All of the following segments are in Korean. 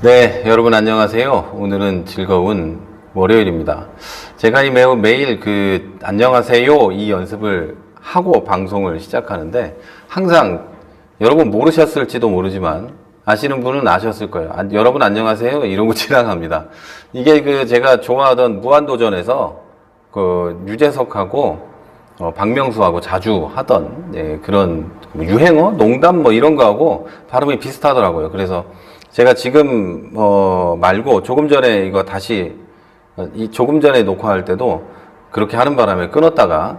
네, 여러분 안녕하세요. 오늘은 즐거운 월요일입니다. 제가 매일 안녕하세요 이 연습을 하고 방송을 시작하는데 항상 여러분 모르셨을지도 모르지만 아시는 분은 아셨을 거예요. 여러분 안녕하세요 이러고 지나갑니다. 이게 제가 좋아하던 무한도전에서 유재석하고 박명수하고 자주 하던 그런 유행어, 농담 이런 거하고 발음이 비슷하더라고요. 그래서 제가 지금 말고 조금 전에 이거 다시 조금 전에 녹화할 때도 그렇게 하는 바람에 끊었다가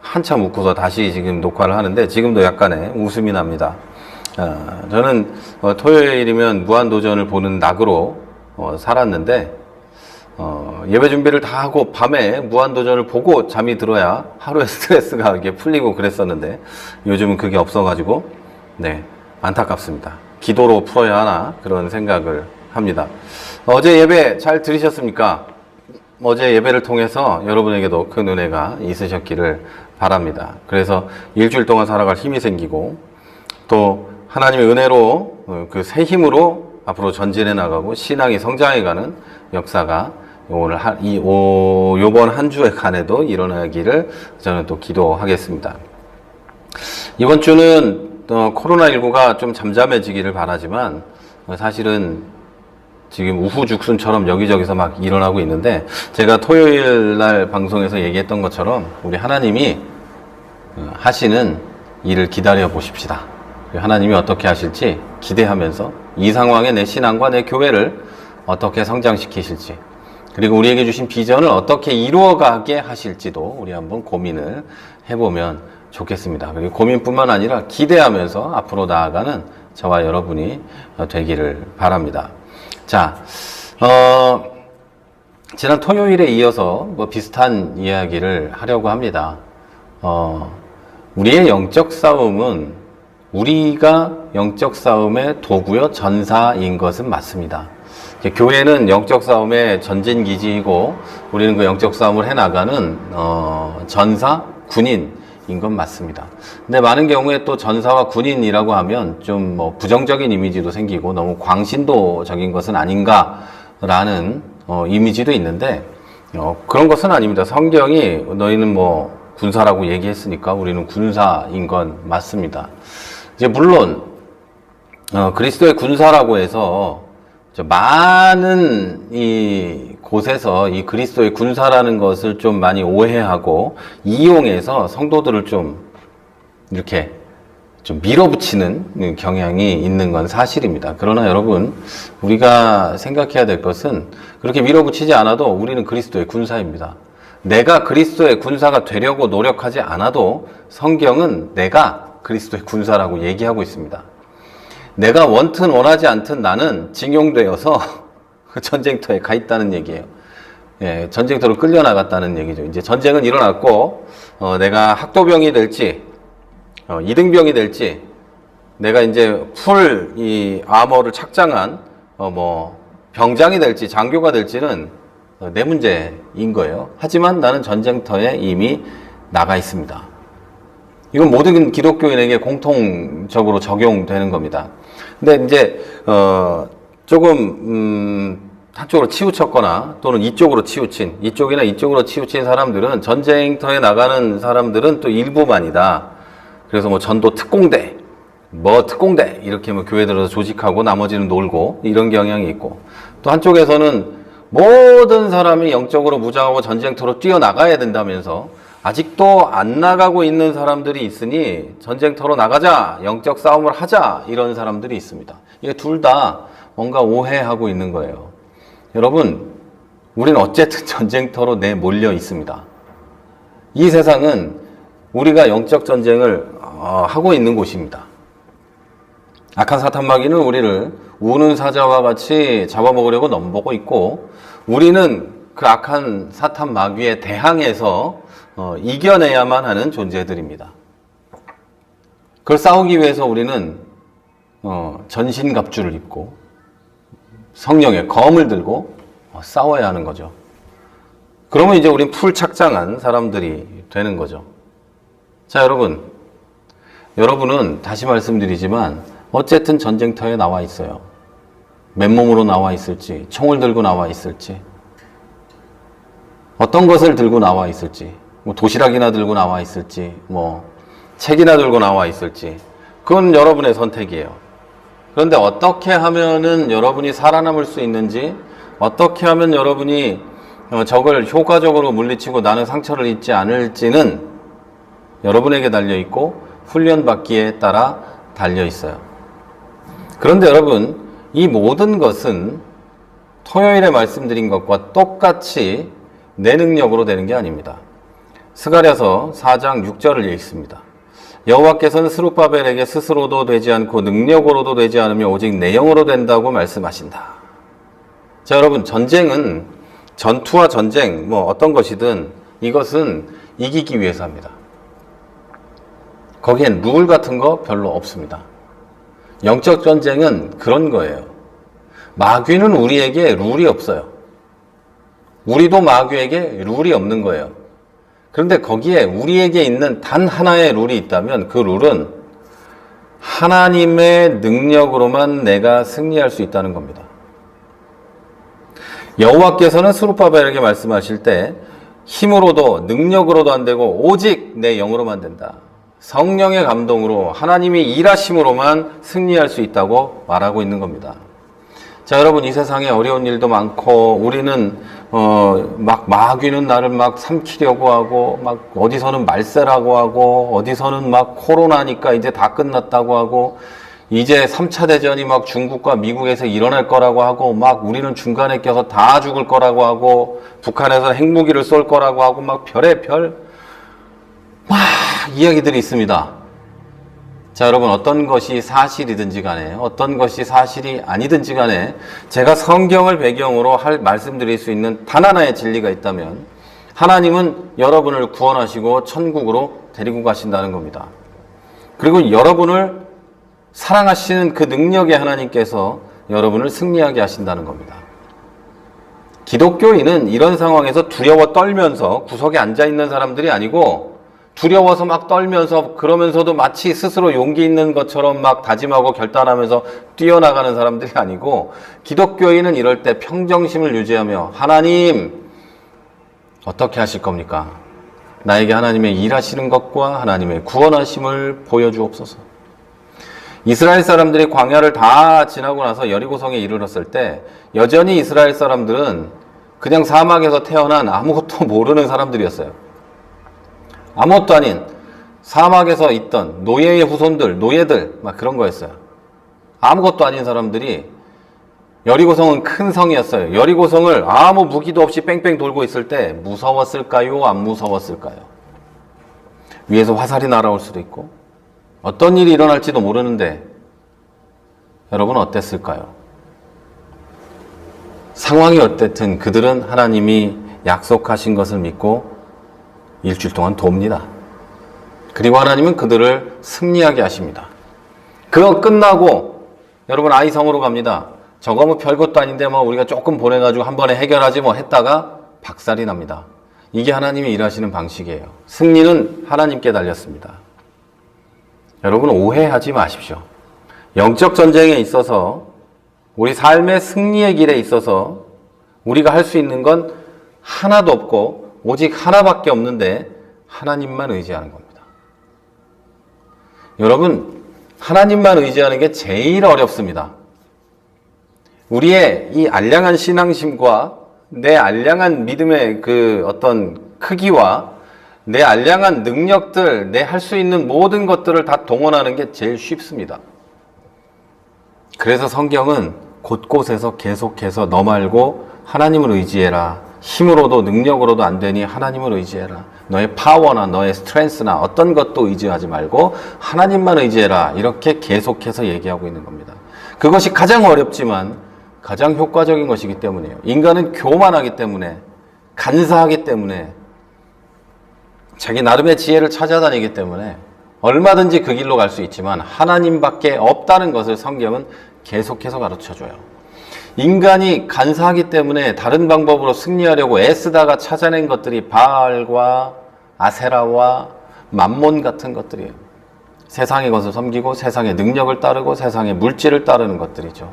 한참 웃고서 다시 지금 녹화를 하는데 지금도 약간의 웃음이 납니다. 저는 토요일이면 무한도전을 보는 낙으로 살았는데 예배 준비를 다 하고 밤에 무한도전을 보고 잠이 들어야 하루의 스트레스가 이렇게 풀리고 그랬었는데 요즘은 그게 없어가지고 네, 안타깝습니다. 기도로 풀어야 하나 그런 생각을 합니다. 어제 예배 잘 들으셨습니까? 어제 예배를 통해서 여러분에게도 큰 은혜가 있으셨기를 바랍니다. 그래서 일주일 동안 살아갈 힘이 생기고 또 하나님의 은혜로 그 새 힘으로 앞으로 전진해 나가고 신앙이 성장해가는 역사가 요번 한 주에 간에도 일어나기를 저는 또 기도하겠습니다. 이번 주는 코로나19가 좀 잠잠해지기를 바라지만 사실은 지금 우후죽순처럼 여기저기서 막 일어나고 있는데 제가 토요일 날 방송에서 얘기했던 것처럼 우리 하나님이 하시는 일을 기다려 보십시다. 하나님이 어떻게 하실지 기대하면서 이 상황에 내 신앙과 내 교회를 어떻게 성장시키실지 그리고 우리에게 주신 비전을 어떻게 이루어가게 하실지도 우리 한번 고민을 해보면 좋겠습니다. 그리고 고민뿐만 아니라 기대하면서 앞으로 나아가는 저와 여러분이 되기를 바랍니다. 자, 지난 토요일에 이어서 비슷한 이야기를 하려고 합니다. 우리의 영적 싸움은 우리가 영적 싸움의 도구요, 전사인 것은 맞습니다. 교회는 영적 싸움의 전진기지이고 우리는 그 영적 싸움을 해나가는 전사, 군인인 건 맞습니다. 근데 많은 경우에 또 전사와 군인이라고 하면 좀 부정적인 이미지도 생기고 너무 광신도적인 것은 아닌가라는 이미지도 있는데 그런 것은 아닙니다. 성경이 너희는 군사라고 얘기했으니까 우리는 군사인 건 맞습니다. 이제 물론 그리스도의 군사라고 해서 많은 이 곳에서 이 그리스도의 군사라는 것을 좀 많이 오해하고 이용해서 성도들을 좀 이렇게 좀 밀어붙이는 경향이 있는 건 사실입니다. 그러나 여러분, 우리가 생각해야 될 것은 그렇게 밀어붙이지 않아도 우리는 그리스도의 군사입니다. 내가 그리스도의 군사가 되려고 노력하지 않아도 성경은 내가 그리스도의 군사라고 얘기하고 있습니다. 내가 원튼 원하지 않든 나는 징용되어서 전쟁터에 가 있다는 얘기예요. 예, 전쟁터로 끌려나갔다는 얘기죠. 이제 전쟁은 일어났고, 내가 학도병이 될지, 이등병이 될지, 내가 이제 풀 이 아머를 착장한, 병장이 될지, 장교가 될지는 내 문제인 거예요. 하지만 나는 전쟁터에 이미 나가 있습니다. 이건 모든 기독교인에게 공통적으로 적용되는 겁니다. 근데 이제 조금 한쪽으로 치우쳤거나 또는 이쪽으로 치우친 이쪽이나 이쪽으로 치우친 사람들은 전쟁터에 나가는 사람들은 또 일부만이다. 그래서 전도 특공대 특공대 이렇게 교회 들어서 조직하고 나머지는 놀고 이런 경향이 있고 또 한쪽에서는 모든 사람이 영적으로 무장하고 전쟁터로 뛰어나가야 된다면서 아직도 안 나가고 있는 사람들이 있으니 전쟁터로 나가자, 영적 싸움을 하자 이런 사람들이 있습니다. 이게 둘 다 뭔가 오해하고 있는 거예요. 여러분, 우리는 어쨌든 전쟁터로 내몰려 있습니다. 이 세상은 우리가 영적 전쟁을 하고 있는 곳입니다. 악한 사탄 마귀는 우리를 우는 사자와 같이 잡아먹으려고 넘보고 있고 우리는 그 악한 사탄 마귀에 대항해서 이겨내야만 하는 존재들입니다. 그걸 싸우기 위해서 우리는 전신갑주를 입고 성령의 검을 들고 싸워야 하는 거죠. 그러면 이제 우린 풀 착장한 사람들이 되는 거죠. 자, 여러분은 다시 말씀드리지만 어쨌든 전쟁터에 나와 있어요. 맨몸으로 나와 있을지, 총을 들고 나와 있을지, 어떤 것을 들고 나와 있을지, 뭐 도시락이나 들고 나와 있을지, 뭐 책이나 들고 나와 있을지, 그건 여러분의 선택이에요. 그런데 어떻게 하면은 여러분이 살아남을 수 있는지, 어떻게 하면 여러분이 적을 효과적으로 물리치고 나는 상처를 입지 않을지는 여러분에게 달려있고 훈련받기에 따라 달려있어요. 그런데 여러분, 이 모든 것은 토요일에 말씀드린 것과 똑같이 내 능력으로 되는 게 아닙니다. 스가랴서 4장 6절을 읽습니다. 여호와께서는 스룹바벨에게 스스로도 되지 않고 능력으로도 되지 않으며 오직 내 영으로 된다고 말씀하신다. 자, 여러분, 전쟁은 전투와 전쟁, 뭐 어떤 것이든 이것은 이기기 위해서 합니다. 거기엔 룰 같은 거 별로 없습니다. 영적 전쟁은 그런 거예요. 마귀는 우리에게 룰이 없어요. 우리도 마귀에게 룰이 없는 거예요. 그런데 거기에 우리에게 있는 단 하나의 룰이 있다면 그 룰은 하나님의 능력으로만 내가 승리할 수 있다는 겁니다. 여호와께서는 스룹바벨에게 말씀하실 때 힘으로도 능력으로도 안 되고 오직 내 영으로만 된다. 성령의 감동으로 하나님이 일하심으로만 승리할 수 있다고 말하고 있는 겁니다. 자, 여러분, 이 세상에 어려운 일도 많고 우리는 막 마귀는 나를 막 삼키려고 하고 막 어디서는 말세라고 하고 어디서는 막 코로나니까 이제 다 끝났다고 하고 이제 3차 대전이 막 중국과 미국에서 일어날 거라고 하고 막 우리는 중간에 껴서 다 죽을 거라고 하고 북한에서 핵무기를 쏠 거라고 하고 막 별의 별 막 이야기들이 있습니다. 자, 여러분, 어떤 것이 사실이든지 간에 어떤 것이 사실이 아니든지 간에 제가 성경을 배경으로 말씀드릴 수 있는 단 하나의 진리가 있다면 하나님은 여러분을 구원하시고 천국으로 데리고 가신다는 겁니다. 그리고 여러분을 사랑하시는 그 능력의 하나님께서 여러분을 승리하게 하신다는 겁니다. 기독교인은 이런 상황에서 두려워 떨면서 구석에 앉아있는 사람들이 아니고 두려워서 막 떨면서 그러면서도 마치 스스로 용기 있는 것처럼 막 다짐하고 결단하면서 뛰어나가는 사람들이 아니고 기독교인은 이럴 때 평정심을 유지하며 하나님 어떻게 하실 겁니까? 나에게 하나님의 일하시는 것과 하나님의 구원하심을 보여주옵소서. 이스라엘 사람들이 광야를 다 지나고 나서 여리고성에 이르렀을 때 여전히 이스라엘 사람들은 그냥 사막에서 태어난 아무것도 모르는 사람들이었어요. 아무것도 아닌 사막에서 있던 노예의 후손들, 노예들 막 그런 거였어요. 아무것도 아닌 사람들이 여리고성은 큰 성이었어요. 여리고성을 아무 무기도 없이 뺑뺑 돌고 있을 때 무서웠을까요? 안 무서웠을까요? 위에서 화살이 날아올 수도 있고 어떤 일이 일어날지도 모르는데 여러분 어땠을까요? 상황이 어땠든 그들은 하나님이 약속하신 것을 믿고 일주일 동안 돕니다. 그리고 하나님은 그들을 승리하게 하십니다. 그거 끝나고 여러분 아이성으로 갑니다. 저거 뭐 별것도 아닌데 뭐 우리가 조금 보내가지고 한 번에 해결하지 뭐 했다가 박살이 납니다. 이게 하나님이 일하시는 방식이에요. 승리는 하나님께 달렸습니다. 여러분 오해하지 마십시오. 영적 전쟁에 있어서 우리 삶의 승리의 길에 있어서 우리가 할 수 있는 건 하나도 없고 오직 하나밖에 없는데 하나님만 의지하는 겁니다. 여러분, 하나님만 의지하는 게 제일 어렵습니다. 우리의 이 알량한 신앙심과 내 알량한 믿음의 그 어떤 크기와 내 알량한 능력들, 내 할 수 있는 모든 것들을 다 동원하는 게 제일 쉽습니다. 그래서 성경은 곳곳에서 계속해서 너 말고 하나님을 의지해라. 힘으로도 능력으로도 안 되니 하나님을 의지해라. 너의 파워나 너의 스트렝스나 어떤 것도 의지하지 말고 하나님만 의지해라. 이렇게 계속해서 얘기하고 있는 겁니다. 그것이 가장 어렵지만 가장 효과적인 것이기 때문이에요. 인간은 교만하기 때문에 간사하기 때문에 자기 나름의 지혜를 찾아다니기 때문에 얼마든지 그 길로 갈 수 있지만 하나님밖에 없다는 것을 성경은 계속해서 가르쳐줘요. 인간이 간사하기 때문에 다른 방법으로 승리하려고 애쓰다가 찾아낸 것들이 바알과 아세라와 맘몬 같은 것들이에요. 세상의 것을 섬기고 세상의 능력을 따르고 세상의 물질을 따르는 것들이죠.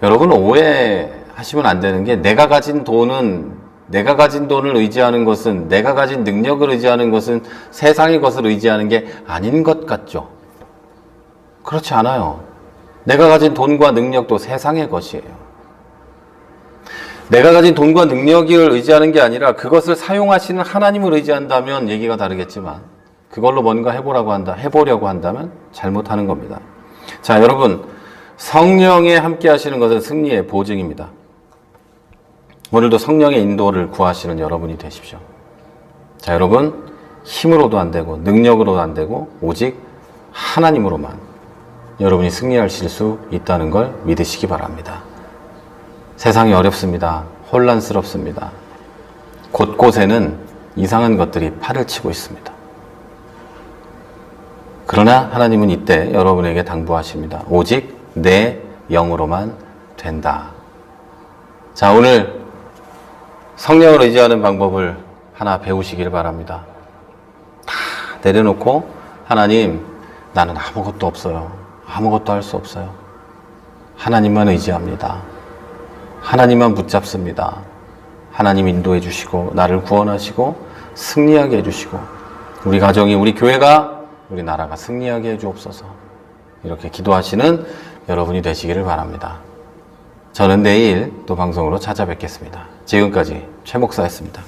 여러분 오해하시면 안 되는 게 내가 가진 돈을 의지하는 것은 내가 가진 능력을 의지하는 것은 세상의 것을 의지하는 게 아닌 것 같죠? 그렇지 않아요. 내가 가진 돈과 능력도 세상의 것이에요. 내가 가진 돈과 능력을 의지하는 게 아니라 그것을 사용하시는 하나님을 의지한다면 얘기가 다르겠지만 그걸로 뭔가 해보려고 한다면 잘못하는 겁니다. 자, 여러분, 성령에 함께 하시는 것은 승리의 보증입니다. 오늘도 성령의 인도를 구하시는 여러분이 되십시오. 자, 여러분, 힘으로도 안 되고 능력으로도 안 되고 오직 하나님으로만 여러분이 승리하실 수 있다는 걸 믿으시기 바랍니다. 세상이 어렵습니다. 혼란스럽습니다. 곳곳에는 이상한 것들이 팔을 치고 있습니다. 그러나 하나님은 이때 여러분에게 당부하십니다. 오직 내 영으로만 된다. 자, 오늘 성령을 의지하는 방법을 하나 배우시길 바랍니다. 다 내려놓고 하나님, 나는 아무것도 없어요. 아무것도 할 수 없어요. 하나님만 의지합니다. 하나님만 붙잡습니다. 하나님 인도해 주시고 나를 구원하시고 승리하게 해주시고 우리 가정이, 우리 교회가, 우리 나라가 승리하게 해주옵소서. 이렇게 기도하시는 여러분이 되시기를 바랍니다. 저는 내일 또 방송으로 찾아뵙겠습니다. 지금까지 최 목사였습니다.